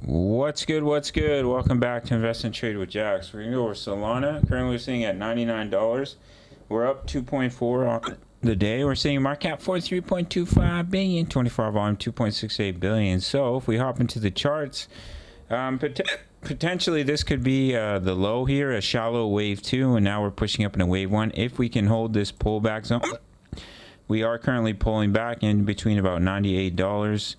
What's good? What's good? Welcome back to Invest and Trade with Jax. We're gonna go over Solana. Currently, we're sitting at $99. We're up 2.4 on the day. We're seeing market cap 43.25 billion, 24 volume 2.68 billion. So if we hop into the charts, potentially this could be the low here, a shallow wave 2, and now we're pushing up in a wave 1. If we can hold this pullback zone, we are currently pulling back in between about $98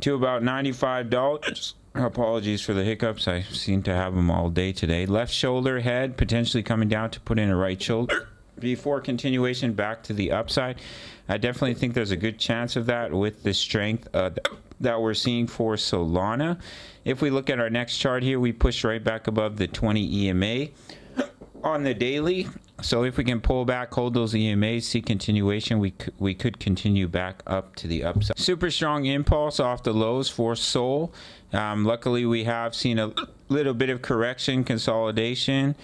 to about $95. Apologies for the hiccups. I seem to have them all day today. Left shoulder head potentially coming down to put in a right shoulder before continuation back to the upside. I definitely think there's a good chance of that with the strength that we're seeing for Solana. If we look at our next chart here, we push right back above the 20 EMA on the daily. So if we can pull back, hold those EMAs, see continuation, we could continue back up to the upside. Super strong impulse off the lows for Sol. Luckily, we have seen a little bit of correction, consolidation.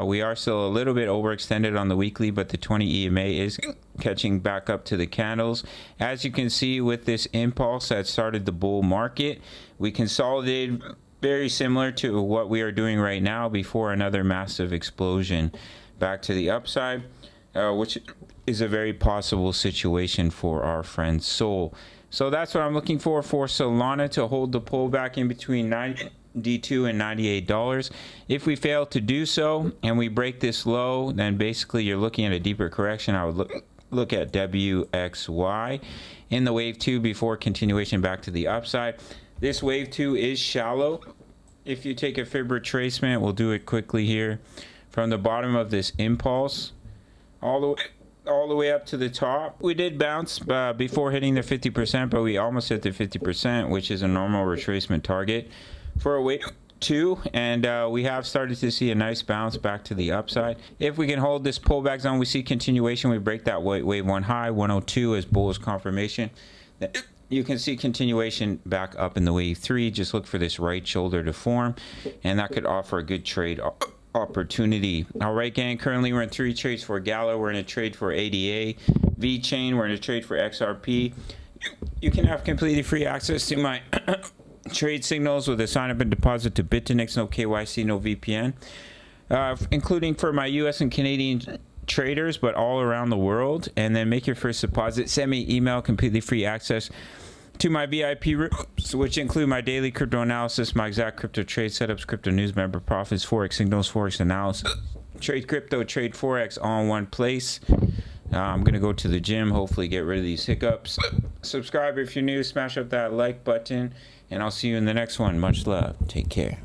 We are still a little bit overextended on the weekly, but the 20 EMA is catching back up to the candles. As you can see with this impulse that started the bull market, we consolidated very similar to what we are doing right now before another massive explosion back to the upside, which is a very possible situation for our friend Sol. So that's what I'm looking for Solana to hold the pullback in between $92 and $98. If we fail to do so and we break this low, then basically you're looking at a deeper correction. I would look at WXY in the wave 2 before continuation back to the upside. This wave 2 is shallow. If you take a fib retracement, we'll do it quickly here. From the bottom of this impulse all the way up to the top, we did bounce before hitting the 50%, but we almost hit the 50%, which is a normal retracement target for a wave 2, and we have started to see a nice bounce back to the upside. If we can hold this pullback zone, we see continuation. We break that wave 1 high 102 as bullish confirmation. You can see continuation back up in the wave 3. Just look for this right shoulder to form, and that could offer a good trade opportunity. All right, gang, currently we're in 3 trades for Gala. We're in a trade for ADA, VeChain. We're in a trade for XRP. You can have completely free access to my trade signals with a sign up and deposit to BITUNIX, no KYC, no VPN, including for my US and Canadian traders, but all around the world. And then make your first deposit, send me email, completely free access to my VIP rooms, which include my daily crypto analysis, my exact crypto trade setups, crypto news, member profits, forex signals, forex analysis, trade crypto, trade forex, all in one place. I'm gonna go to the gym, hopefully get rid of these hiccups. Subscribe if you're new, smash up that like button, and I'll see you in the next one. Much love, take care.